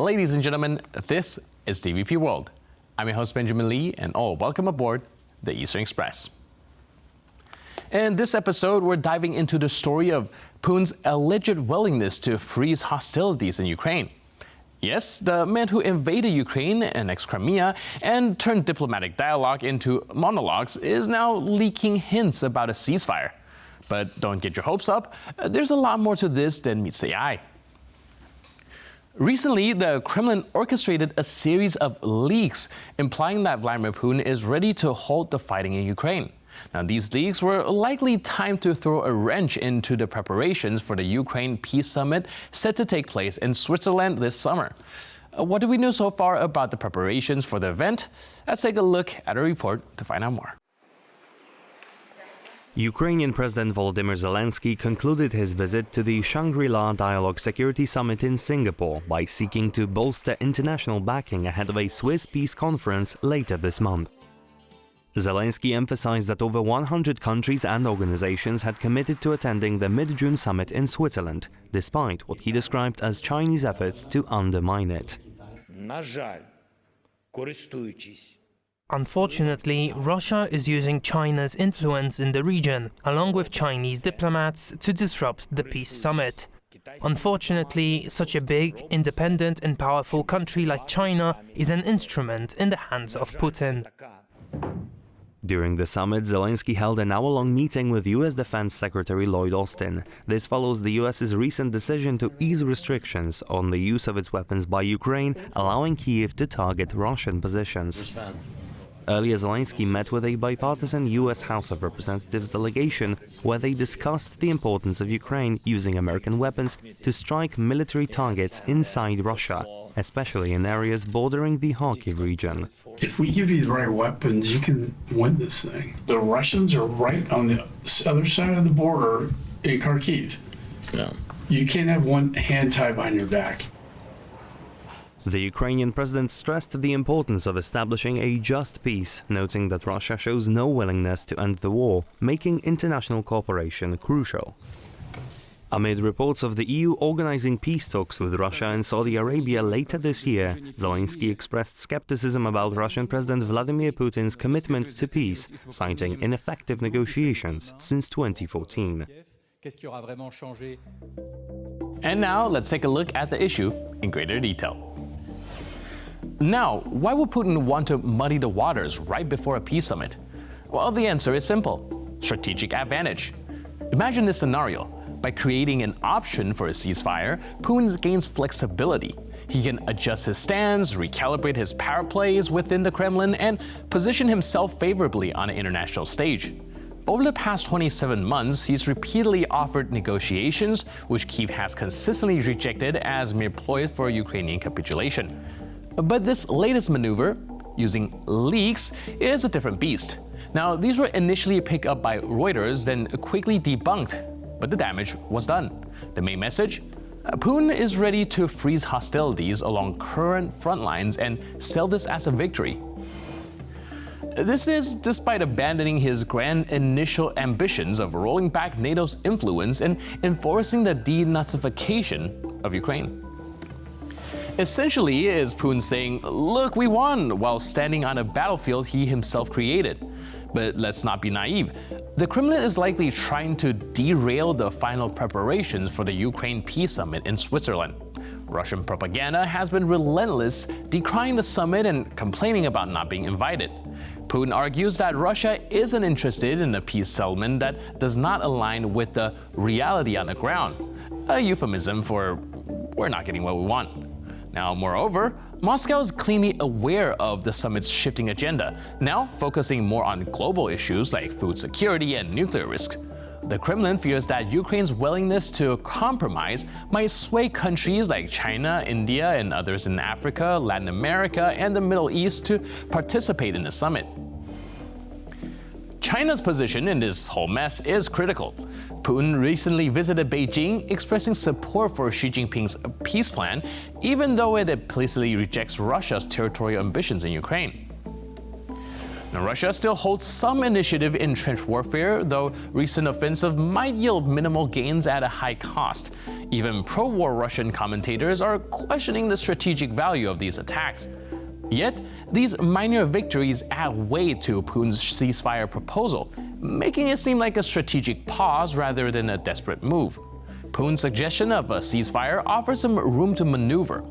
Ladies and gentlemen, this is DVP World. I'm your host Benjamin Lee, and welcome aboard the Eastern Express. In this episode, we're diving into the story of Putin's alleged willingness to freeze hostilities in Ukraine. Yes, the man who invaded Ukraine, annexed Crimea, and turned diplomatic dialogue into monologues is now leaking hints about a ceasefire. But don't get your hopes up, there's a lot more to this than meets the eye. Recently, the Kremlin orchestrated a series of leaks implying that Vladimir Putin is ready to halt the fighting in Ukraine. Now, these leaks were likely timed to throw a wrench into the preparations for the Ukraine Peace Summit set to take place in Switzerland this summer. What do we know so far about the preparations for the event? Let's take a look at a report to find out more. Ukrainian President Volodymyr Zelensky concluded his visit to the Shangri-La Dialogue Security Summit in Singapore by seeking to bolster international backing ahead of a Swiss peace conference later this month. Zelensky emphasized that over 100 countries and organizations had committed to attending the mid-June summit in Switzerland, despite what he described as Chinese efforts to undermine it. Unfortunately, Russia is using China's influence in the region, along with Chinese diplomats, to disrupt the peace summit. Unfortunately, such a big, independent and powerful country like China is an instrument in the hands of Putin. During the summit, Zelensky held an hour-long meeting with U.S. Defense Secretary Lloyd Austin. This follows the U.S.'s recent decision to ease restrictions on the use of its weapons by Ukraine, allowing Kyiv to target Russian positions. Earlier, Zelensky met with a bipartisan U.S. House of Representatives delegation, where they discussed the importance of Ukraine using American weapons to strike military targets inside Russia, especially in areas bordering the Kharkiv region. If we give you the right weapons, you can win this thing. The Russians are right on the other side of the border in Kharkiv. Yeah. You can't have one hand tied behind your back. The Ukrainian president stressed the importance of establishing a just peace, noting that Russia shows no willingness to end the war, making international cooperation crucial. Amid reports of the EU organizing peace talks with Russia and Saudi Arabia later this year, Zelensky expressed skepticism about Russian President Vladimir Putin's commitment to peace, citing ineffective negotiations since 2014. And now, let's take a look at the issue in greater detail. Now, why would Putin want to muddy the waters right before a peace summit? Well, the answer is simple: strategic advantage. Imagine this scenario. By creating an option for a ceasefire, Putin gains flexibility. He can adjust his stance, recalibrate his power plays within the Kremlin, and position himself favorably on an international stage. Over the past 27 months, he's repeatedly offered negotiations, which Kyiv has consistently rejected as mere ploy for Ukrainian capitulation. But this latest maneuver, using leaks, is a different beast. Now, these were initially picked up by Reuters, then quickly debunked. But the damage was done. The main message? Putin is ready to freeze hostilities along current front lines and sell this as a victory. This is despite abandoning his grand initial ambitions of rolling back NATO's influence and enforcing the denazification of Ukraine. Essentially, is Putin saying, "Look, we won," while standing on a battlefield he himself created. But let's not be naive. The Kremlin is likely trying to derail the final preparations for the Ukraine Peace Summit in Switzerland. Russian propaganda has been relentless, decrying the summit and complaining about not being invited. Putin argues that Russia isn't interested in a peace settlement that does not align with the reality on the ground, a euphemism for "we're not getting what we want." Now, moreover, Moscow is clearly aware of the summit's shifting agenda, now focusing more on global issues like food security and nuclear risk. The Kremlin fears that Ukraine's willingness to compromise might sway countries like China, India, and others in Africa, Latin America, and the Middle East to participate in the summit. China's position in this whole mess is critical. Putin recently visited Beijing, expressing support for Xi Jinping's peace plan, even though it implicitly rejects Russia's territorial ambitions in Ukraine. Now, Russia still holds some initiative in trench warfare, though recent offensive might yield minimal gains at a high cost. Even pro-war Russian commentators are questioning the strategic value of these attacks. Yet, these minor victories add weight to Putin's ceasefire proposal, making it seem like a strategic pause rather than a desperate move. Putin's suggestion of a ceasefire offers him room to maneuver.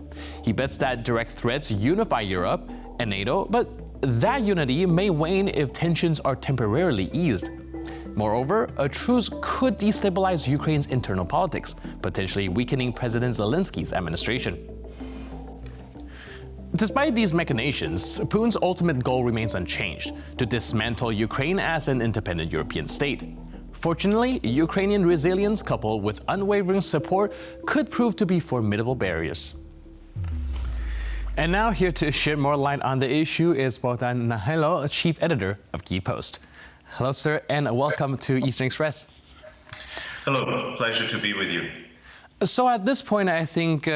He bets that direct threats unify Europe and NATO, but that unity may wane if tensions are temporarily eased. Moreover, a truce could destabilize Ukraine's internal politics, potentially weakening President Zelensky's administration. Despite these machinations, Putin's ultimate goal remains unchanged: to dismantle Ukraine as an independent European state. Fortunately, Ukrainian resilience coupled with unwavering support could prove to be formidable barriers. And now here to shed more light on the issue is Bogdan Nahailo, Chief Editor of Key Post. Hello, sir, and welcome to Eastern Express. Hello, pleasure to be with you. So at this point, I think,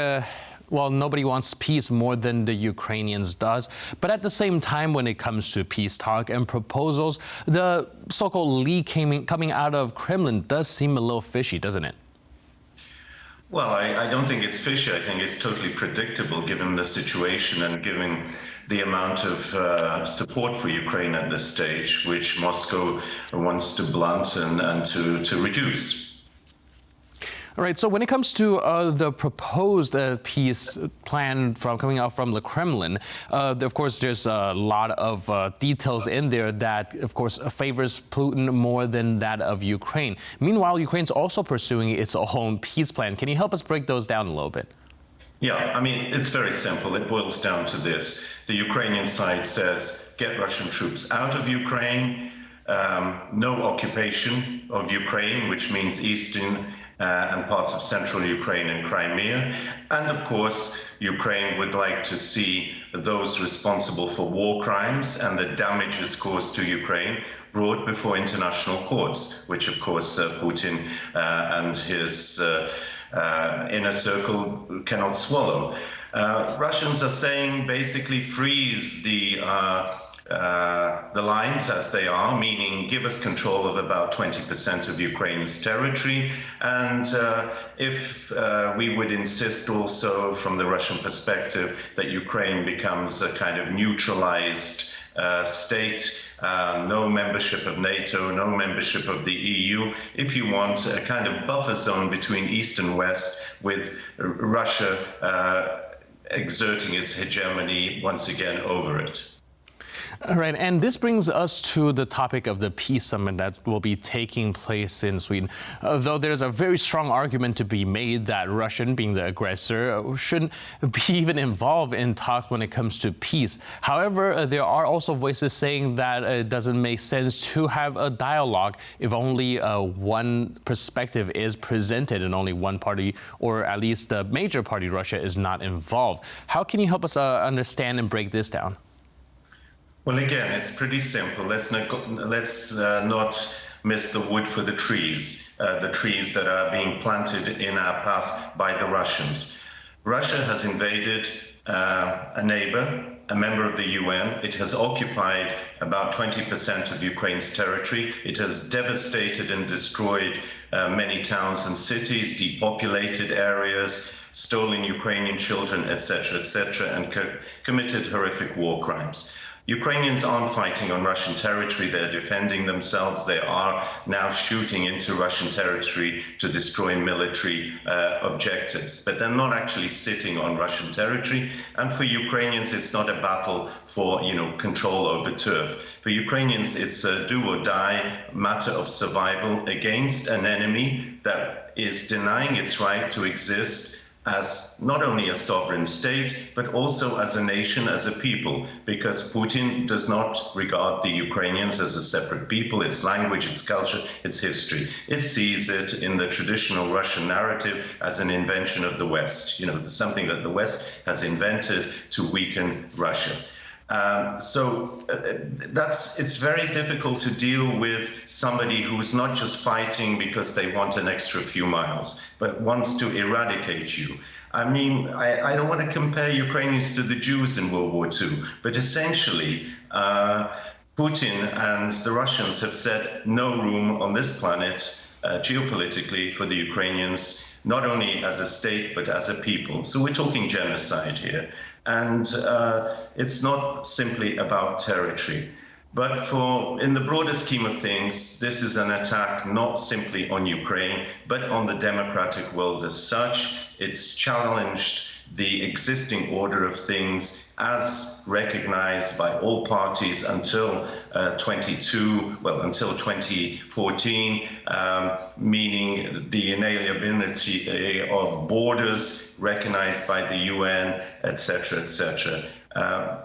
nobody wants peace more than the Ukrainians does. But at the same time, when it comes to peace talk and proposals, the so-called leak coming out of Kremlin does seem a little fishy, doesn't it? Well, I don't think it's fishy. I think it's totally predictable given the situation and given the amount of support for Ukraine at this stage, which Moscow wants to blunt and to reduce. All right, so when it comes to the proposed peace plan coming out from the Kremlin, of course, there's a lot of details in there that, of course, favors Putin more than that of Ukraine. Meanwhile, Ukraine's also pursuing its own peace plan. Can you help us break those down a little bit? Yeah, I mean, it's very simple. It boils down to this. The Ukrainian side says, get Russian troops out of Ukraine, no occupation of Ukraine, which means eastern and parts of central Ukraine and Crimea. And of course, Ukraine would like to see those responsible for war crimes and the damages caused to Ukraine brought before international courts, which of course Putin and his inner circle cannot swallow. Russians are saying basically freeze the lines as they are, meaning give us control of about 20% of Ukraine's territory. And if we would insist also from the Russian perspective that Ukraine becomes a kind of neutralized state, no membership of NATO, no membership of the EU, if you want a kind of buffer zone between East and West, with Russia exerting its hegemony once again over it. All right, and this brings us to the topic of the peace summit that will be taking place in Sweden. Though there's a very strong argument to be made that Russia, being the aggressor, shouldn't be even involved in talks when it comes to peace. However, there are also voices saying that it doesn't make sense to have a dialogue if only one perspective is presented and only one party, or at least the major party, Russia, is not involved. How can you help us understand and break this down? Well, again, it's pretty simple. Let's not miss the wood for the trees that are being planted in our path by the Russians. Russia has invaded a neighbor, a member of the UN. It has occupied about 20% of Ukraine's territory. It has devastated and destroyed many towns and cities, depopulated areas, stolen Ukrainian children, etc., and committed horrific war crimes. Ukrainians aren't fighting on Russian territory, they're defending themselves. They are now shooting into Russian territory to destroy military objectives, but they're not actually sitting on Russian territory. And for Ukrainians, it's not a battle for, control over turf. For Ukrainians, it's a do or die matter of survival against an enemy that is denying its right to exist as not only a sovereign state, but also as a nation, as a people, because Putin does not regard the Ukrainians as a separate people, its language, its culture, its history. It sees it in the traditional Russian narrative as an invention of the West, something that the West has invented to weaken Russia. It's very difficult to deal with somebody who's not just fighting because they want an extra few miles, but wants to eradicate you. I mean, I don't want to compare Ukrainians to the Jews in World War II, but essentially, Putin and the Russians have said no room on this planet geopolitically for the Ukrainians, not only as a state, but as a people. So we're talking genocide here. And it's not simply about territory. But in the broader scheme of things, this is an attack not simply on Ukraine, but on the democratic world as such. It's challenged the existing order of things as recognized by all parties until 2014, meaning the inalienability of borders recognized by the UN, etc., etc.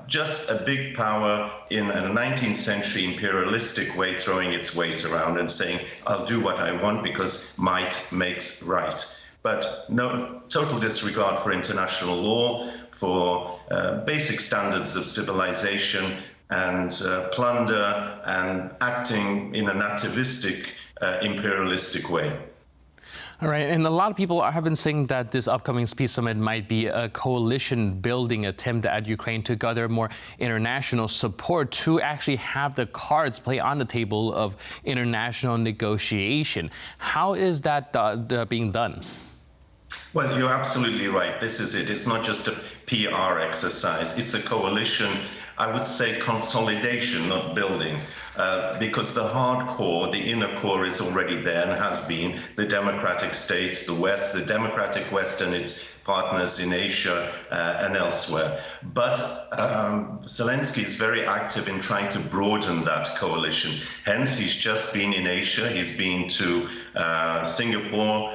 Just a big power in a 19th century imperialistic way throwing its weight around and saying, I'll do what I want because might makes right. But no total disregard for international law, for basic standards of civilization, and plunder, and acting in an atavistic, imperialistic way. All right, and a lot of people have been saying that this upcoming peace summit might be a coalition-building attempt at Ukraine to gather more international support to actually have the cards play on the table of international negotiation. How is that being done? Well, you're absolutely right. This is it. It's not just a PR exercise. It's a coalition, I would say consolidation, not building, because the hard core, the inner core is already there and has been. The democratic states, the West, the democratic West and its partners in Asia and elsewhere. But Zelensky is very active in trying to broaden that coalition. Hence, he's just been in Asia. He's been to Singapore,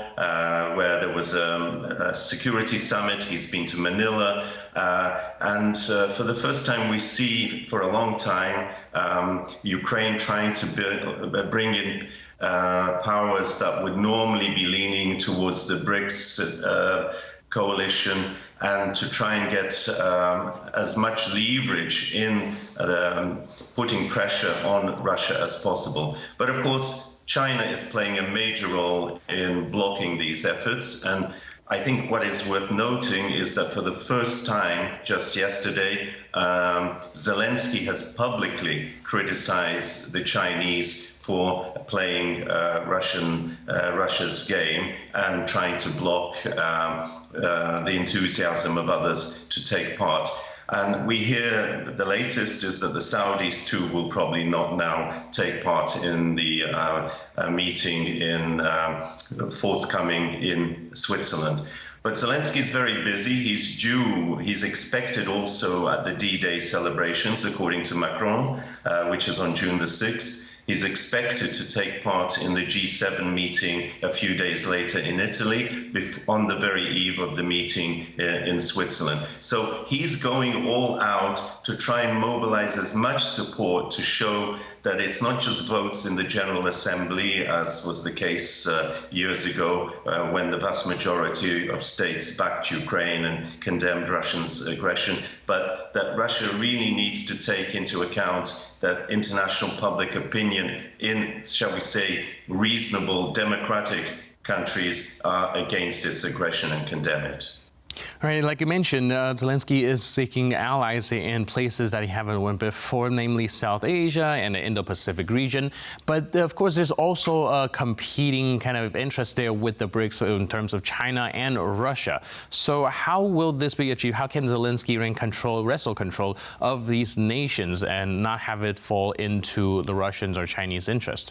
where there was a security summit. He's been to Manila. And for the first time, we see for a long time Ukraine trying to bring in powers that would normally be leaning towards the BRICS coalition, and to try and get as much leverage in putting pressure on Russia as possible. But of course, China is playing a major role in blocking these efforts. And I think what is worth noting is that for the first time, just yesterday, Zelensky has publicly criticized the Chinese for playing Russia's game and trying to block the enthusiasm of others to take part. And we hear the latest is that the Saudis too will probably not now take part in the meeting forthcoming in Switzerland. But Zelensky is very busy. He's expected also at the D-Day celebrations, according to Macron, which is on June the 6th. He's expected to take part in the G7 meeting a few days later in Italy, on the very eve of the meeting in Switzerland. So he's going all out to try and mobilize as much support to show that it's not just votes in the General Assembly, as was the case years ago when the vast majority of states backed Ukraine and condemned Russia's aggression, but that Russia really needs to take into account that international public opinion in, shall we say, reasonable democratic countries are against its aggression and condemn it. All right, like you mentioned, Zelensky is seeking allies in places that he haven't went before, namely South Asia and the Indo-Pacific region. But of course, there's also a competing kind of interest there with the BRICS in terms of China and Russia. So how will this be achieved? How can Zelensky wrestle control of these nations and not have it fall into the Russians or Chinese interest?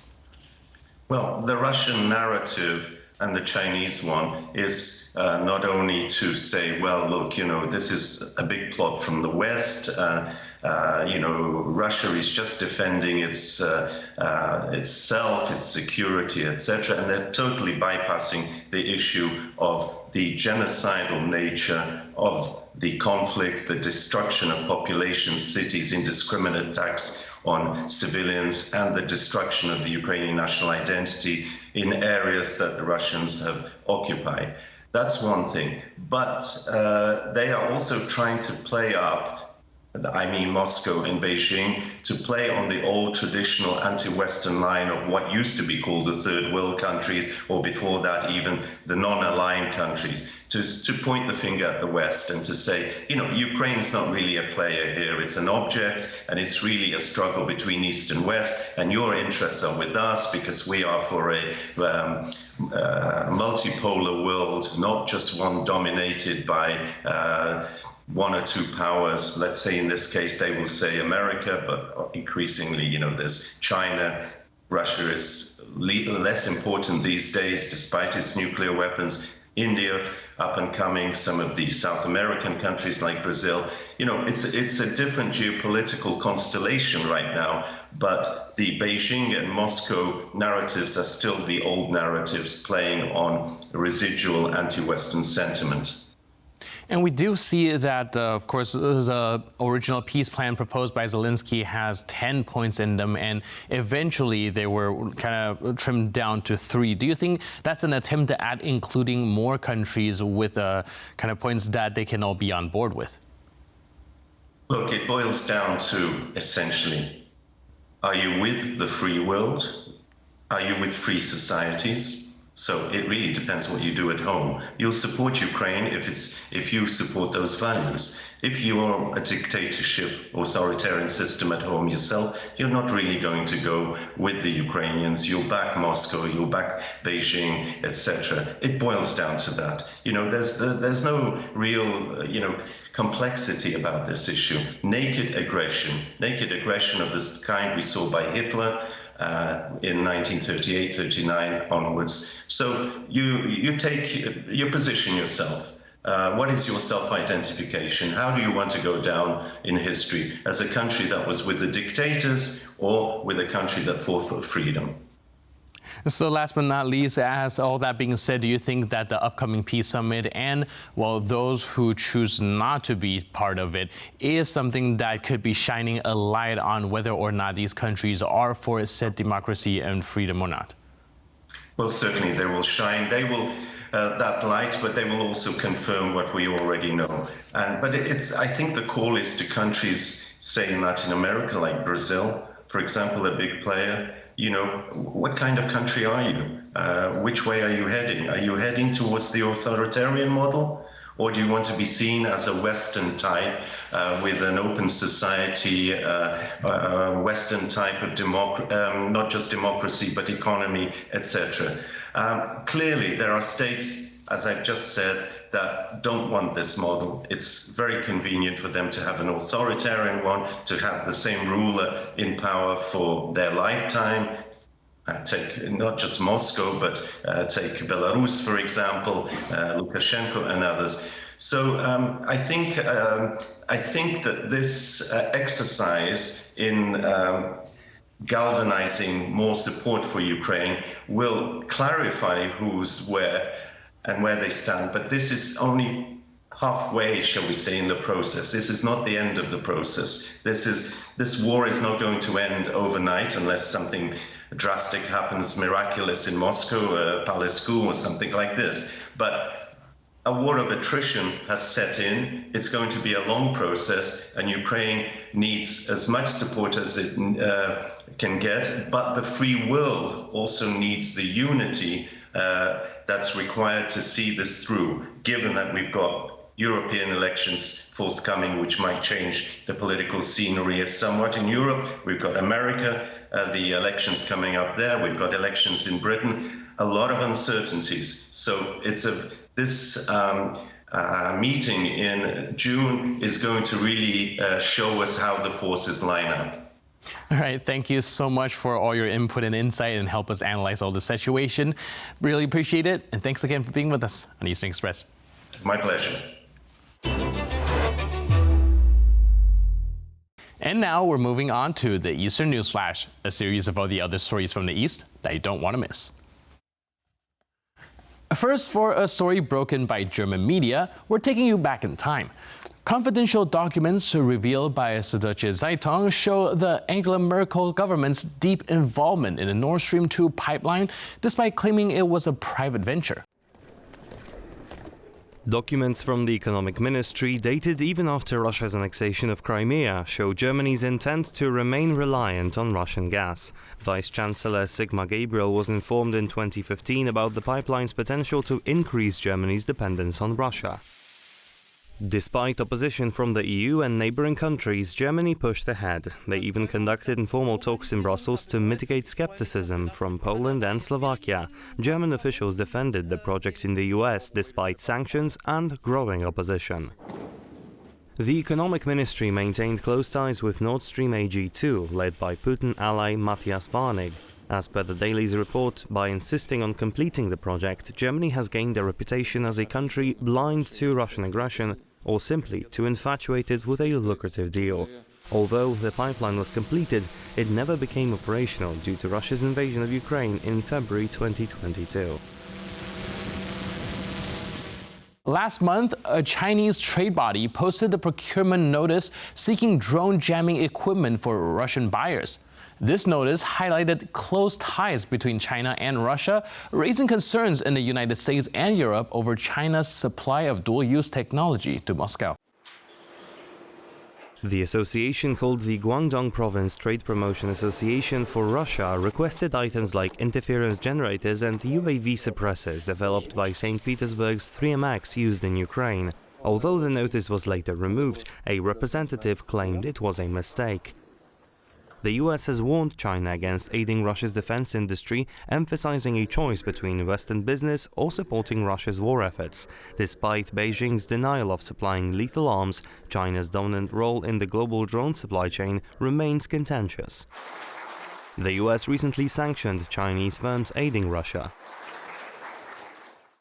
Well, the Russian narrative and the Chinese one is not only to say, well, look, this is a big plot from the West. Russia is just defending itself, its security, etc. And they're totally bypassing the issue of the genocidal nature of the conflict, the destruction of populations, cities, indiscriminate attacks on civilians, and the destruction of the Ukrainian national identity in areas that the Russians have occupied. That's one thing. But they are also trying to play up I mean Moscow and Beijing, to play on the old traditional anti-Western line of what used to be called the third world countries, or before that even the non-aligned countries, to point the finger at the West and to say, you know, Ukraine's not really a player here, it's an object, and it's really a struggle between East and West, and your interests are with us because we are for a multipolar world, not just one dominated by one or two powers. Let's say in this case they will say America, but increasingly, you know, there's China. Russia is less important these days despite its nuclear weapons. India up and coming, some of the South American countries like Brazil. You know, it's a different geopolitical constellation right now, but the Beijing and Moscow narratives are still the old narratives playing on residual anti-Western sentiment. And we do see that, of course, the original peace plan proposed by Zelensky has 10 points in them, and eventually they were kind of trimmed down to 3. Do you think that's an attempt to add including more countries with kind of points that they can all be on board with? Look, it boils down to, essentially, are you with the free world? Are you with free societies? So it really depends what you do at home. You'll support Ukraine if you support those values. If you are a dictatorship, authoritarian system at home yourself, you're not really going to go with the Ukrainians. You'll back Moscow, you'll back Beijing, etc. It boils down to that. You know, there's no real, you know, complexity about this issue. Naked aggression of this kind we saw by Hitler, in 1938, 39 onwards. So you position yourself. What is your self-identification? How do you want to go down in history? As a country that was with the dictators or with a country that fought for freedom? So last but not least, as all that being said, do you think that the upcoming peace summit and, well, those who choose not to be part of it is something that could be shining a light on whether or not these countries are for said democracy and freedom or not? Well, certainly they will shine. They will that light, but they will also confirm what we already know. But I think the call is to countries, say in Latin America, like Brazil, for example, a big player. You know, what kind of country are you? Which way are you heading? Are you heading towards the authoritarian model? Or do you want to be seen as a Western type with an open society, Western type of not just democracy, but economy, etc.? Clearly, there are states, as I've just said, that don't want this model. It's very convenient for them to have an authoritarian one, to have the same ruler in power for their lifetime. Take not just Moscow, but take Belarus, for example, Lukashenko and others. So I think that this exercise in galvanizing more support for Ukraine will clarify who's where and where they stand. But this is only halfway, shall we say, in the process. This is not the end of the process. This war is not going to end overnight unless something drastic happens, miraculous in Moscow, Palescu or something like this. But a war of attrition has set in. It's going to be a long process, and Ukraine needs as much support as it can get. But the free world also needs the unity that's required to see this through, given that we've got European elections forthcoming, which might change the political scenery somewhat in Europe. We've got America, the elections coming up there. We've got elections in Britain, a lot of uncertainties. So this meeting in June is going to really show us how the forces line up. All right, thank you so much for all your input and insight and help us analyze all the situation. Really appreciate it. And thanks again for being with us on Eastern Express. My pleasure. And now we're moving on to the Eastern News Flash, a series of all the other stories from the East that you don't want to miss. First, for a story broken by German media, we're taking you back in time. Confidential documents revealed by Süddeutsche Zeitung show the Angela Merkel government's deep involvement in the Nord Stream 2 pipeline, despite claiming it was a private venture. Documents from the economic ministry, dated even after Russia's annexation of Crimea, show Germany's intent to remain reliant on Russian gas. Vice-Chancellor Sigmar Gabriel was informed in 2015 about the pipeline's potential to increase Germany's dependence on Russia. Despite opposition from the EU and neighboring countries, Germany pushed ahead. They even conducted informal talks in Brussels to mitigate skepticism from Poland and Slovakia. German officials defended the project in the US despite sanctions and growing opposition. The economic ministry maintained close ties with Nord Stream AG2, led by Putin ally Matthias Warnig. As per the Daily's report, by insisting on completing the project, Germany has gained a reputation as a country blind to Russian aggression or simply too infatuated with a lucrative deal. Although the pipeline was completed, it never became operational due to Russia's invasion of Ukraine in February 2022. Last month, a Chinese trade body posted a procurement notice seeking drone jamming equipment for Russian buyers. This notice highlighted close ties between China and Russia, raising concerns in the United States and Europe over China's supply of dual-use technology to Moscow. The association, called the Guangdong Province Trade Promotion Association for Russia, requested items like interference generators and UAV suppressors developed by St. Petersburg's 3MX used in Ukraine. Although the notice was later removed, a representative claimed it was a mistake. The US has warned China against aiding Russia's defense industry, emphasizing a choice between Western business or supporting Russia's war efforts. Despite Beijing's denial of supplying lethal arms, China's dominant role in the global drone supply chain remains contentious. The US recently sanctioned Chinese firms aiding Russia.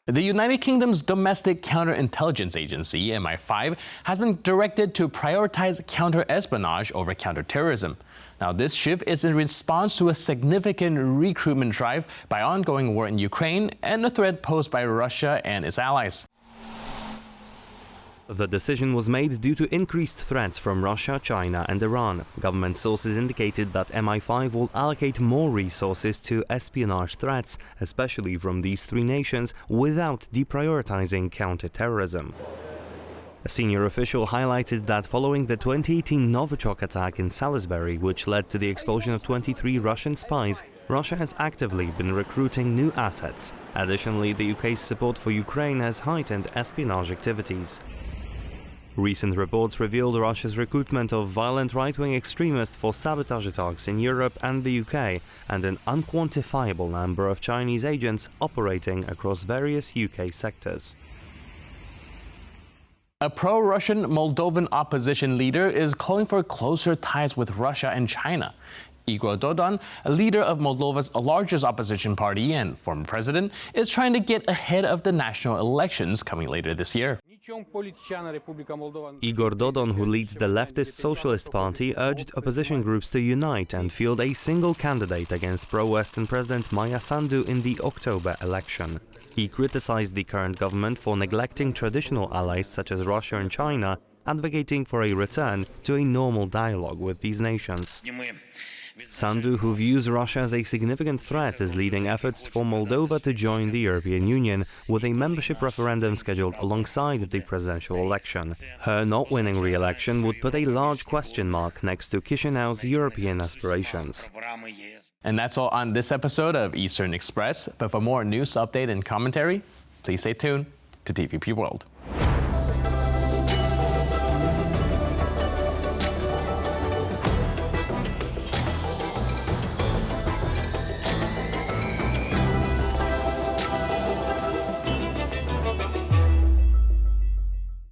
The United Kingdom's domestic counterintelligence agency, MI5, has been directed to prioritize counter-espionage over counterterrorism. Now, this shift is in response to a significant recruitment drive by ongoing war in Ukraine and the threat posed by Russia and its allies. The decision was made due to increased threats from Russia, China and Iran. Government sources indicated that MI5 will allocate more resources to espionage threats, especially from these three nations, without deprioritizing counterterrorism. A senior official highlighted that following the 2018 Novichok attack in Salisbury, which led to the expulsion of 23 Russian spies, Russia has actively been recruiting new assets. Additionally, the UK's support for Ukraine has heightened espionage activities. Recent reports revealed Russia's recruitment of violent right-wing extremists for sabotage attacks in Europe and the UK, and an unquantifiable number of Chinese agents operating across various UK sectors. A pro-Russian Moldovan opposition leader is calling for closer ties with Russia and China. Igor Dodon, a leader of Moldova's largest opposition party and former president, is trying to get ahead of the national elections coming later this year. Igor Dodon, who leads the leftist Socialist Party, urged opposition groups to unite and field a single candidate against pro-Western President Maia Sandu in the October election. He criticized the current government for neglecting traditional allies such as Russia and China, advocating for a return to a normal dialogue with these nations. Sandu, who views Russia as a significant threat, is leading efforts for Moldova to join the European Union, with a membership referendum scheduled alongside the presidential election. Her not winning re-election would put a large question mark next to Chisinau's European aspirations. And that's all on this episode of Eastern Express. But for more news, update, and commentary, please stay tuned to TVP World.